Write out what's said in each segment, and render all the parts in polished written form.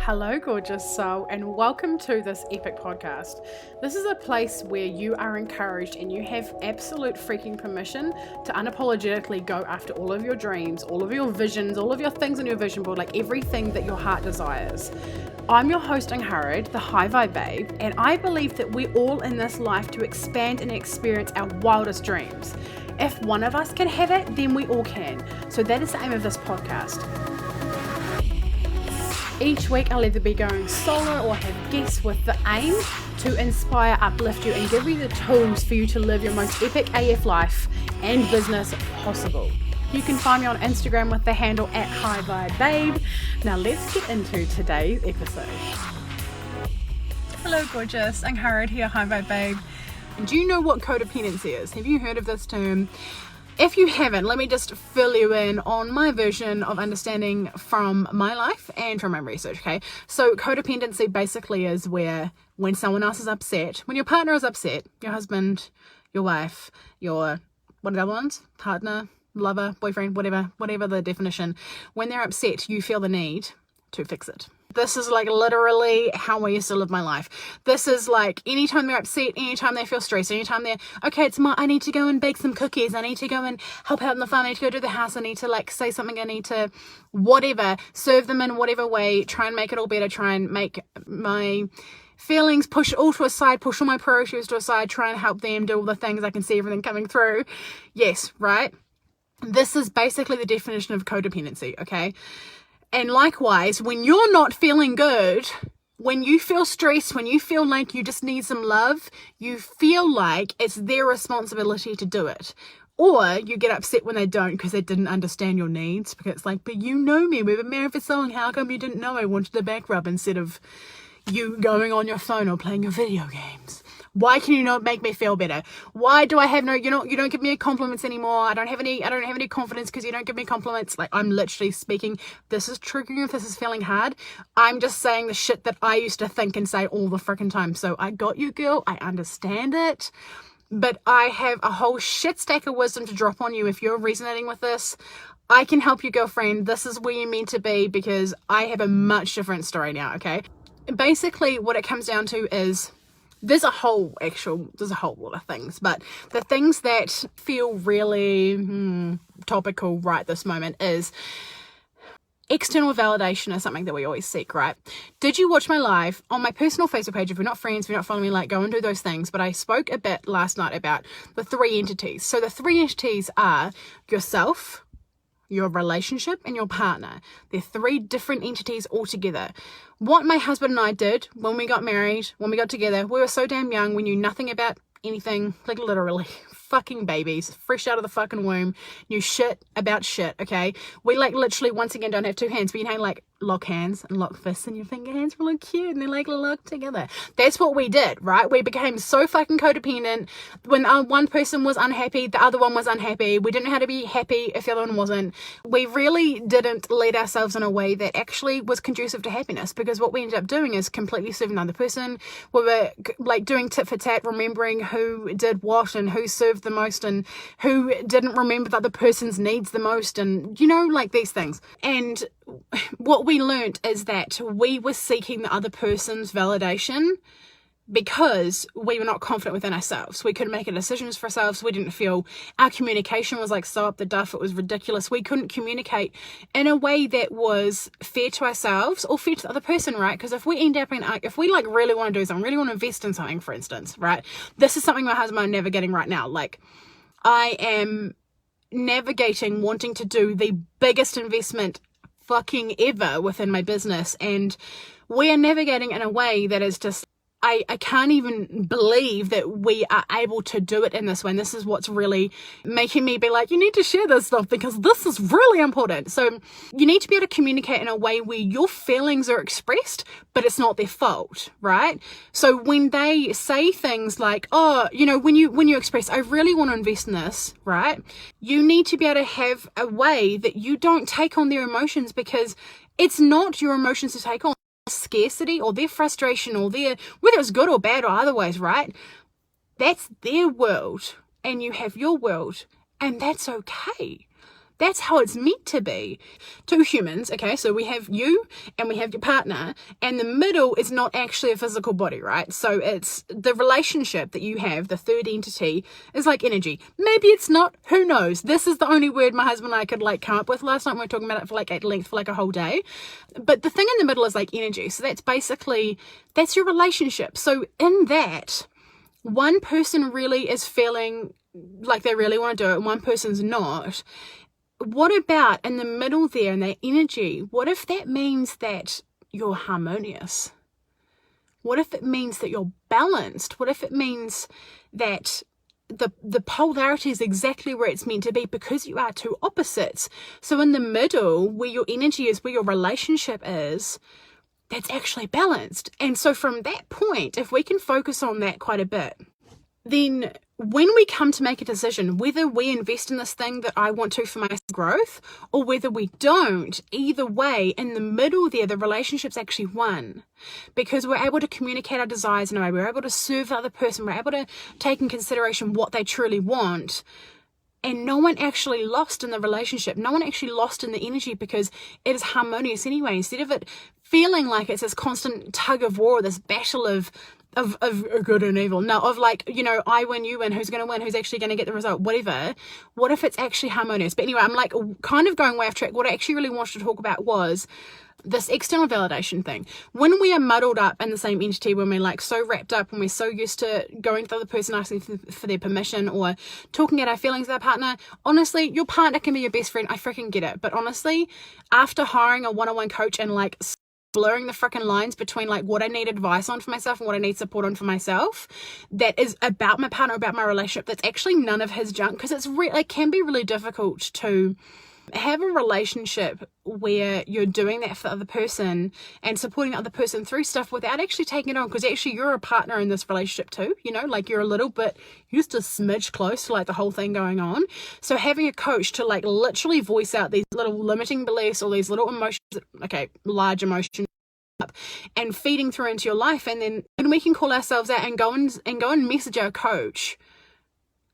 Hello, gorgeous soul, and welcome to this epic podcast. This is a place where you are encouraged and you have absolute freaking permission to unapologetically go after all of your dreams, all of your visions, all of your things on your vision board, like everything that your heart desires. I'm your host, Angharad, the High Vibe Babe, and I believe that we're all in this life to expand and experience our wildest dreams. If one of us can have it, then we all can. So that is the aim of this podcast. Each week I'll either be going solo or have guests with the aim to inspire, uplift you and give you the tools for you to live your most epic AF life and business possible. You can find me on Instagram with the handle @HighVibeBabe. Now let's get into today's episode. Hello gorgeous, Angharad here, High Vibe Babe. Do you know what codependency is? Have you heard of this term? If you haven't, let me just fill you in on my version of understanding from my life and from my research, okay? So codependency basically is where when someone else is upset, when your partner is upset, your husband, your wife, your, what are the other ones? Partner, lover, boyfriend, whatever the definition, when they're upset, you feel the need to fix it. This is like literally how I used to live my life. This is like anytime they're upset, anytime they feel stressed, anytime they're, okay, I need to go and bake some cookies. I need to go and help out in the farm. I need to go to the house. I need to like say something. I need to whatever, serve them in whatever way, try and make it all better, try and make my feelings push all to a side, push all my priorities to a side, try and help them do all the things. I can see everything coming through. Yes, right? This is basically the definition of codependency, okay? And likewise, when you're not feeling good, when you feel stressed, when you feel like you just need some love, you feel like it's their responsibility to do it. Or you get upset when they don't because they didn't understand your needs. Because it's like, but you know me, we've been married for so long, how come you didn't know I wanted a back rub instead of you going on your phone or playing your video games? Why can you not make me feel better? Why do I have you don't give me compliments anymore? I don't have any confidence because you don't give me compliments. Like, I'm literally speaking, this is triggering if this is feeling hard. I'm just saying the shit that I used to think and say all the freaking time. So I got you, girl. I understand it. But I have a whole shit stack of wisdom to drop on you if you're resonating with this. I can help you, girlfriend. This is where you're meant to be because I have a much different story now, okay? Basically, what it comes down to is there's a whole lot of things, but the things that feel really topical right this moment is external validation is something that we always seek, right? Did you watch my live on my personal Facebook page? If you're not friends, if you're not following me, like, go and do those things. But I spoke a bit last night about the three entities. So the three entities are yourself, your relationship, and your partner. They're three different entities altogether. What my husband and I did when we got married, when we got together, we were so damn young, we knew nothing about anything, like literally fucking babies, fresh out of the fucking womb, knew shit about shit, okay? We like literally, once again, don't have two hands, but you know, like lock hands and lock fists and your finger hands were look cute and they're like locked together. That's what we did, right? We became so fucking codependent. When one person was unhappy, the other one was unhappy. We didn't know how to be happy if the other one wasn't. We really didn't lead ourselves in a way that actually was conducive to happiness, because what we ended up doing is completely serving the other person. We were like doing tit for tat, remembering who did what and who served the most and who didn't remember the other person's needs the most, and you know, like these things. And what we learned is that we were seeking the other person's validation because we were not confident within ourselves. We couldn't make decisions for ourselves. We didn't feel, our communication was like so up the duff, it was ridiculous. We couldn't communicate in a way that was fair to ourselves or fair to the other person, right? Because if we end up if we like really want to do something, really want to invest in something, for instance, right? This is something my husband and I are navigating right now. Like, I am navigating wanting to do the biggest investment fucking ever within my business, and we are navigating in a way that is just, I can't even believe that we are able to do it in this way. And this is what's really making me be like, you need to share this stuff because this is really important. So you need to be able to communicate in a way where your feelings are expressed, but it's not their fault, right? So when they say things like, oh, you know, when you express, I really want to invest in this, right? You need to be able to have a way that you don't take on their emotions, because it's not your emotions to take on. Scarcity or their frustration or their, whether it's good or bad or otherwise, right? That's their world and you have your world, and that's okay. That's how it's meant to be. Two humans, okay, so we have you and we have your partner, and the middle is not actually a physical body, right? So it's the relationship that you have, the third entity, is like energy. Maybe it's not, who knows? This is the only word my husband and I could like come up with last night. We were talking about it for like at length for like a whole day. But the thing in the middle is like energy. So that's basically, that's your relationship. So in that, one person really is feeling like they really want to do it and one person's not. What about in the middle there and that energy? What if that means that you're harmonious? What if it means that you're balanced? What if it means that the polarity is exactly where it's meant to be because you are two opposites? So in the middle, where your energy is, where your relationship is, that's actually balanced. And so from that point, if we can focus on that quite a bit, then when we come to make a decision, whether we invest in this thing that I want to for my growth or whether we don't, either way, in the middle there, the relationship's actually one. Because we're able to communicate our desires in a way, we're able to serve the other person, we're able to take in consideration what they truly want. And no one actually lost in the relationship. No one actually lost in the energy because it is harmonious anyway. Instead of it feeling like it's this constant tug of war, this battle of good and evil. No, of like, you know, I win, you win, who's going to win, who's actually going to get the result, whatever. What if it's actually harmonious? But anyway, I'm like kind of going way off track. What I actually really wanted to talk about was this external validation thing. When we are muddled up in the same entity, when we're like so wrapped up, when we're so used to going to the other person asking for their permission or talking at our feelings with our partner, honestly, your partner can be your best friend. I freaking get it. But honestly, after hiring a one-on-one coach and like blurring the freaking lines between like what I need advice on for myself and what I need support on for myself, that is about my partner, about my relationship, that's actually none of his junk, because it's it can be really difficult to have a relationship where you're doing that for the other person and supporting the other person through stuff without actually taking it on, because actually you're a partner in this relationship too, you know, like you're a little bit just a smidge close to like the whole thing going on. So having a coach to like literally voice out these little limiting beliefs or these little emotions, okay, large emotions, and feeding through into your life, and then when we can call ourselves out and go and message our coach,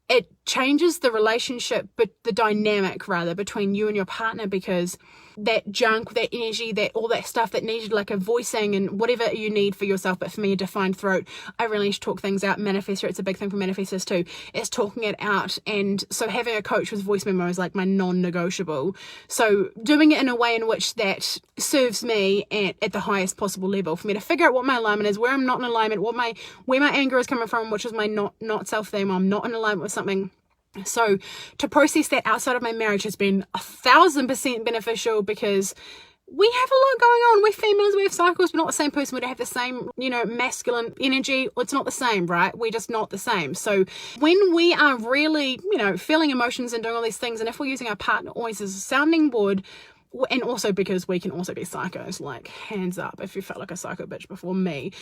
it changes the relationship, but the dynamic rather between you and your partner, because that junk, that energy, that all that stuff that needed like a voicing and whatever you need for yourself, but for me a defined throat, I really need to talk things out. Manifestor, it's a big thing for manifestors too, is talking it out. And so having a coach with voice memo is like my non-negotiable. So doing it in a way in which that serves me at the highest possible level, for me to figure out what my alignment is, where I'm not in alignment, where my anger is coming from, which is my not self theme, I'm not in alignment with something. So to process that outside of my marriage has been 1,000% beneficial, because we have a lot going on. We're females, we have cycles, we're not the same person. We don't have the same, you know, masculine energy. It's not the same, right? We're just not the same. So when we are really, you know, feeling emotions and doing all these things, and if we're using our partner always as a sounding board, and also because we can also be psychos, like hands up if you felt like a psycho bitch before me,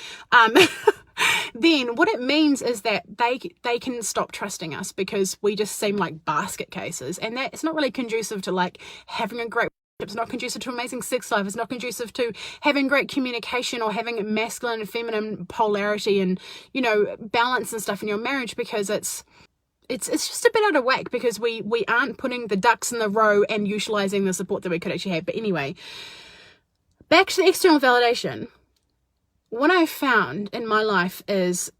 then what it means is that they can stop trusting us, because we just seem like basket cases, and that it's not really conducive to like having a great, it's not conducive to amazing sex life, it's not conducive to having great communication or having masculine and feminine polarity and, you know, balance and stuff in your marriage, because it's just a bit out of whack, because we aren't putting the ducks in the row and utilizing the support that we could actually have. But anyway, back to the external validation. What I found in my life is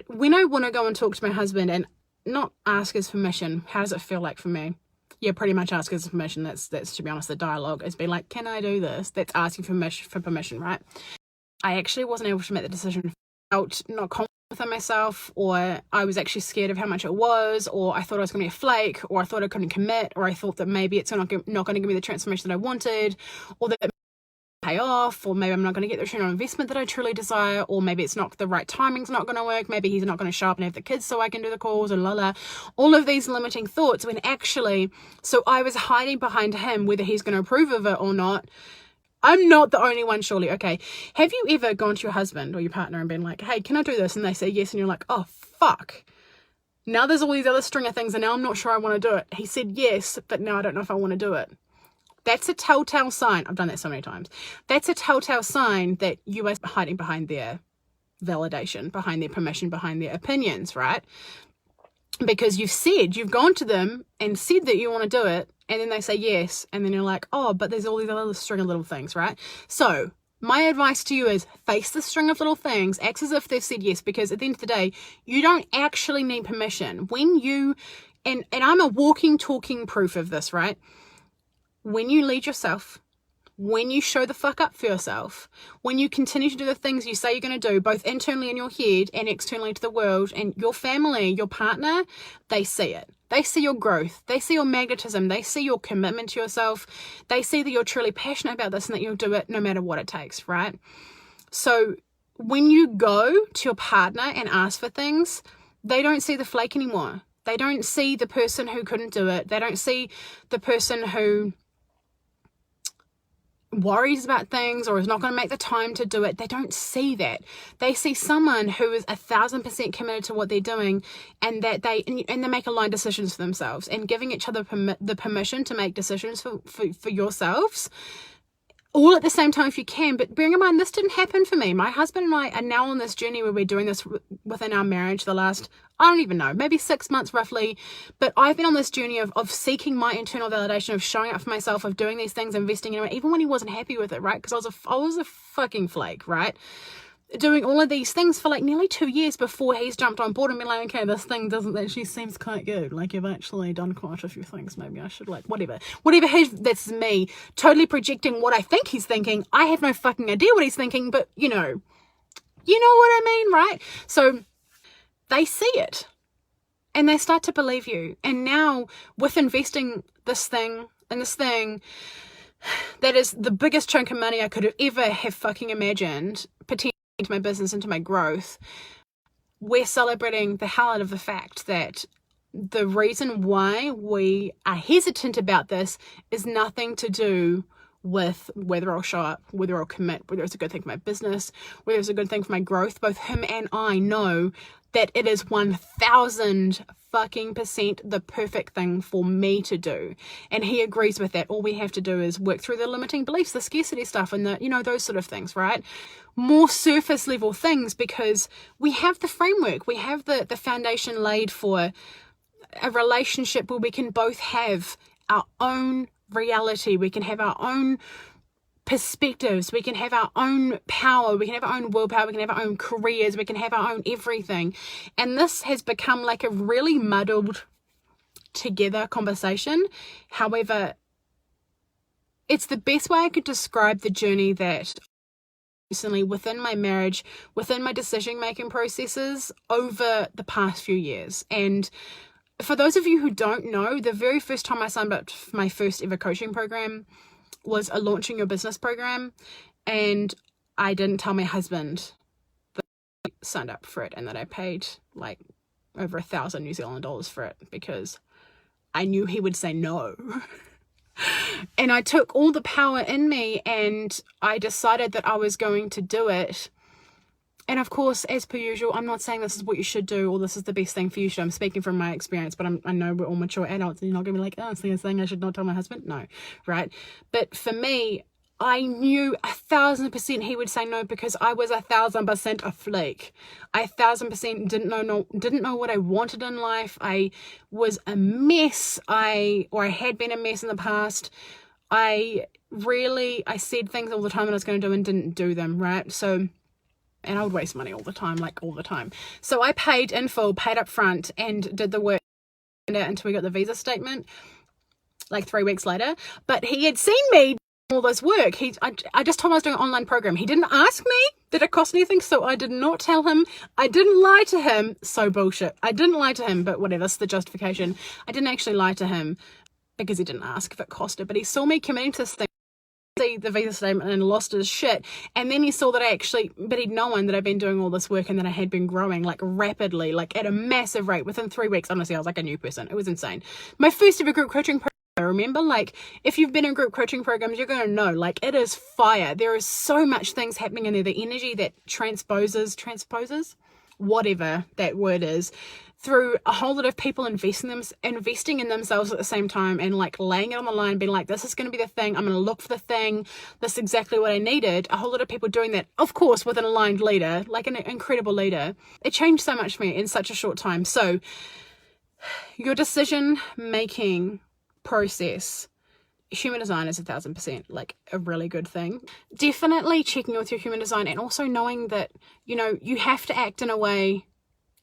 when I want to go and talk to my husband and not ask his permission, how does it feel like for me? Yeah, pretty much ask his permission. That's to be honest, the dialogue. It's been like, can I do this? That's asking for permission, right? I actually wasn't able to make the decision. I felt not confident within myself, or I was actually scared of how much it was, or I thought I was going to be a flake, or I thought I couldn't commit, or I thought that maybe it's not going to give me the transformation that I wanted, or that pay off, or maybe I'm not going to get the return on investment that I truly desire, or maybe it's not the right timing's not going to work, maybe he's not going to show up and have the kids so I can do the calls, and all of these limiting thoughts, when actually, so I was hiding behind him whether he's going to approve of it or not. I'm not the only one, surely. Okay, have you ever gone to your husband or your partner and been like, hey, can I do this? And they say yes, and you're like, oh fuck, now there's all these other string of things and now I'm not sure I want to do it. He said yes, but now I don't know if I want to do it. That's a telltale sign. I've done that so many times. That's a telltale sign that you are hiding behind their validation, behind their permission, behind their opinions, right? because you've gone to them and said that you want to do it, and then they say yes, and then you're like, oh, but there's all these other string of little things, right? So my advice to you is face the string of little things, act as if they've said yes, because at the end of the day, you don't actually need permission. When you, and I'm a walking, talking proof of this, right? When you lead yourself, when you show the fuck up for yourself, when you continue to do the things you say you're going to do, both internally in your head and externally to the world, and your family, your partner, they see it. They see your growth. They see your magnetism. They see your commitment to yourself. They see that you're truly passionate about this and that you'll do it no matter what it takes, right? So when you go to your partner and ask for things, they don't see the flake anymore. They don't see the person who couldn't do it. They don't see the person who worries about things or is not going to make the time to do it. They don't see that. They see someone who is 1,000% committed to what they're doing, and that they make aligned decisions for themselves, and giving each other the permission to make decisions for yourselves all at the same time if you can. But bearing in mind, this didn't happen for me. My husband and I are now on this journey where we're doing this within our marriage the last, I don't even know, maybe 6 months roughly. But I've been on this journey of seeking my internal validation, of showing up for myself, of doing these things, investing in it, even when he wasn't happy with it, right? Because I was a fucking flake, right? Doing all of these things for like nearly 2 years before he's jumped on board and been like, okay, this thing actually seems quite good. Like, you've actually done quite a few things. Maybe I should, like, whatever. That's me totally projecting what I think he's thinking. I have no fucking idea what he's thinking, but you know what I mean, right? So they see it and they start to believe you. And now with investing this thing that is the biggest chunk of money I could have ever have fucking imagined, potentially into my business, into my growth, we're celebrating the hell out of the fact that the reason why we are hesitant about this is nothing to do with whether I'll show up, whether I'll commit, whether it's a good thing for my business, whether it's a good thing for my growth. Both him and I know that it is 1,000 fucking % the perfect thing for me to do. And he agrees with that. All we have to do is work through the limiting beliefs, the scarcity stuff, and those sort of things, right? More surface level things, because we have the framework, we have the foundation laid for a relationship where we can both have our own reality, we can have our own perspectives, we can have our own power, we can have our own willpower, we can have our own careers, we can have our own everything. And this has become like a really muddled together conversation. However, it's the best way I could describe the journey that personally within my marriage, within my decision making processes over the past few years. And for those of you who don't know, the very first time I signed up for my first ever coaching program was a launching your business program, and I didn't tell my husband that I signed up for it and that I paid like over 1,000 New Zealand dollars for it, because I knew he would say no. And I took all the power in me and I decided that I was going to do it. And of course, as per usual, I'm not saying this is what you should do or this is the best thing for you. I'm speaking from my experience, but I know we're all mature adults and you're not going to be like, oh, it's the thing I should not tell my husband. No, right? But for me, I knew 1,000% he would say no, because I was 1,000% a flake. I 1,000% didn't know what I wanted in life. I was a mess. I had been a mess in the past. I said things all the time that I was going to do and didn't do them, right? So, and I would waste money all the time, like all the time. So I paid in full, paid up front, and did the work until we got the visa statement like 3 weeks later. But he had seen me all this work. I just told him I was doing an online program. He didn't ask me did it cost anything, so I did not tell him. I didn't lie to him. So bullshit. I didn't lie to him, but whatever, that's the justification. I didn't actually lie to him because he didn't ask if it costed, but he saw me committing to this thing, see the visa statement, and lost his shit. And then he saw that but he'd known that I'd been doing all this work and that I had been growing like rapidly, like at a massive rate. Within 3 weeks, honestly, I was like a new person. It was insane. My first ever group coaching program, I remember, like, if you've been in group coaching programs, you're going to know, like, it is fire. There is so much things happening in there. The energy that transposes, whatever that word is, through a whole lot of people investing in themselves at the same time, and like laying it on the line, being like, this is going to be the thing, I'm going to look for the thing, this is exactly what I needed. A whole lot of people doing that, of course, with an aligned leader, like an incredible leader. It changed so much for me in such a short time. So Your decision making process, human design is 1,000% like a really good thing. Definitely checking with your human design, and also knowing that, you know, you have to act in a way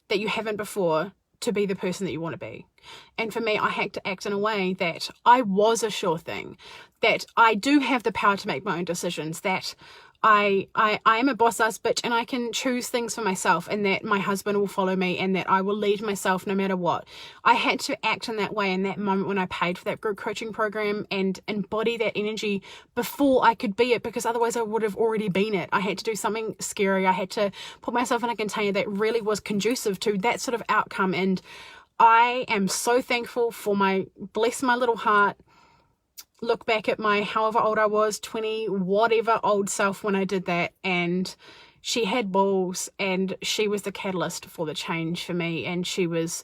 that you haven't before to be the person that you want to be. And for me, I had to act in a way that I was a sure thing, that I do have the power to make my own decisions, that I am a boss ass bitch and I can choose things for myself, and that my husband will follow me, and that I will lead myself no matter what. I had to act in that way in that moment when I paid for that group coaching program and embody that energy before I could be it, because otherwise I would have already been it. I had to do something scary. I had to put myself in a container that really was conducive to that sort of outcome. And I am so thankful for bless my little heart, look back at my however old I was, 20 whatever old self when I did that, and she had balls, and she was the catalyst for the change for me, and she was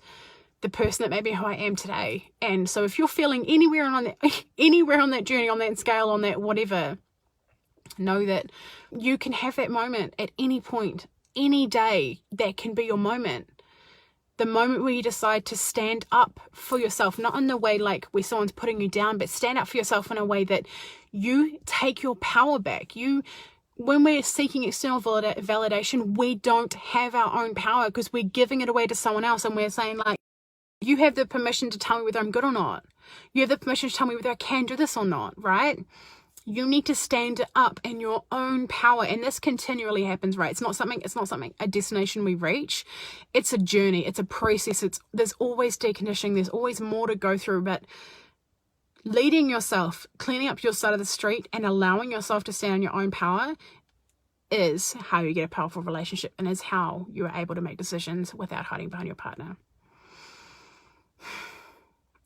the person that made me who I am today. And so if you're feeling anywhere on that journey, on that scale, on that whatever, know that you can have that moment at any point, any day. That can be your moment. The moment where you decide to stand up for yourself, not in the way like where someone's putting you down, but stand up for yourself in a way that you take your power back. When we're seeking external validation, we don't have our own power because we're giving it away to someone else, and we're saying like, you have the permission to tell me whether I'm good or not. You have the permission to tell me whether I can do this or not, right? You need to stand up in your own power, and this continually happens, right? It's not something, a destination we reach. It's a journey, it's a process. There's always deconditioning, there's always more to go through, but leading yourself, cleaning up your side of the street, and allowing yourself to stand in your own power is how you get a powerful relationship, and is how you are able to make decisions without hiding behind your partner.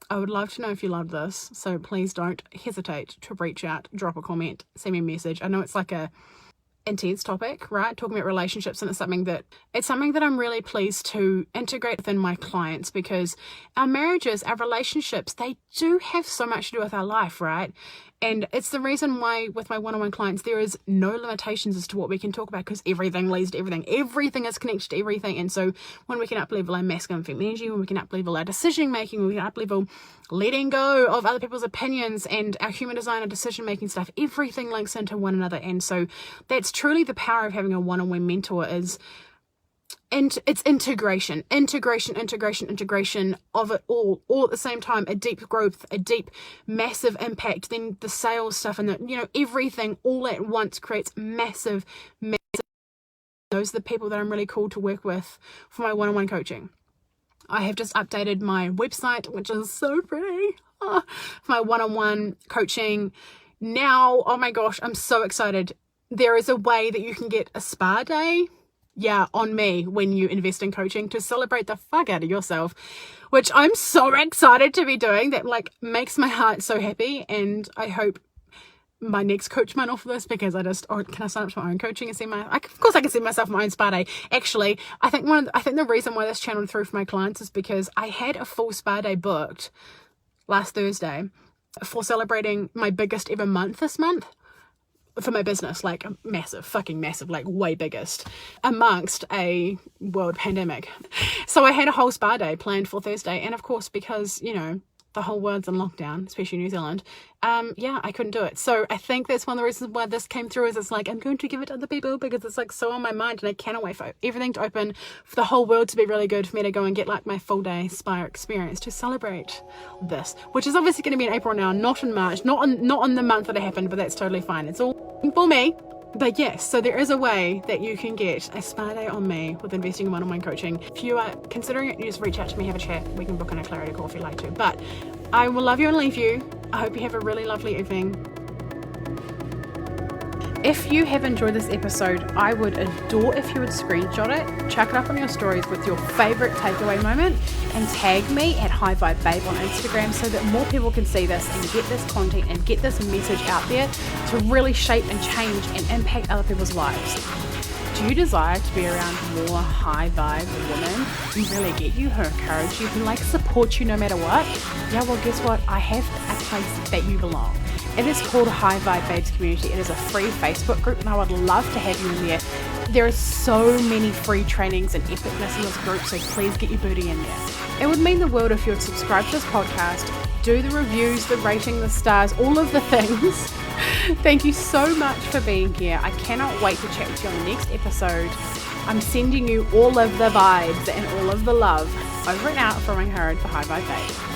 I would love to know if you loved this, so please don't hesitate to reach out, drop a comment, send me a message. I know it's like a intense topic, right? Talking about relationships, and it's something that I'm really pleased to integrate within my clients, because our marriages, our relationships, they do have so much to do with our life, right? And it's the reason why with my one-on-one clients, there is no limitations as to what we can talk about, because everything leads to everything. Everything is connected to everything. And so when we can up-level our masculine and feminine energy, when we can up-level our decision-making, when we can up-level letting go of other people's opinions and our human design and decision-making stuff, everything links into one another. And so that's truly the power of having a one-on-one mentor, is and it's integration of it all at the same time. A deep growth, a deep massive impact, then the sales stuff, and everything all at once creates massive. Those are the people that I'm really called to work with for my one-on-one coaching. I have just updated my website, which is so pretty, for my one-on-one coaching now. Oh my gosh, I'm so excited. There is a way that you can get a spa day on me when you invest in coaching, to celebrate the fuck out of yourself, which I'm so excited to be doing. That like makes my heart so happy, and I hope my next coach might offer this, because can I sign up to my own coaching and see of course I can see myself my own spa day. Actually, I think the reason why this channeled through for my clients is because I had a full spa day booked last Thursday for celebrating my biggest ever month this month for my business, like fucking massive, like way biggest amongst a world pandemic. So I had a whole spa day planned for Thursday, and of course, because the whole world's in lockdown, especially New Zealand, I couldn't do it. So I think that's one of the reasons why this came through, is it's like I'm going to give it to other people, because it's like so on my mind, and I cannot wait for everything to open, for the whole world to be really good, for me to go and get like my full day spa experience to celebrate this, which is obviously going to be in April now, not in March, not in the month that it happened, but that's totally fine. It's all for me. But yes, so there is a way that you can get a spa day on me with investing in one-on-one coaching. If you are considering it, you just reach out to me, have a chat. We can book in a clarity call if you'd like to. But I will love you and leave you. I hope you have a really lovely evening. If you have enjoyed this episode, I would adore if you would screenshot it, chuck it up on your stories with your favorite takeaway moment, and tag me at High Vibe Babe on Instagram, so that more people can see this and get this content and get this message out there to really shape and change and impact other people's lives. Do you desire to be around more high vibe women who really get you, who encourage you, who support you no matter what? Yeah, well, guess what? I have a place that you belong. It is called High Vibe Babes Community. It is a free Facebook group and I would love to have you in there. There are so many free trainings and epicness in this group, so please get your booty in there. It would mean the world if you would subscribe to this podcast, do the reviews, the rating, the stars, all of the things. Thank you so much for being here. I cannot wait to chat with you on the next episode. I'm sending you all of the vibes and all of the love. Over and out from Angharad for High Vibe Babe.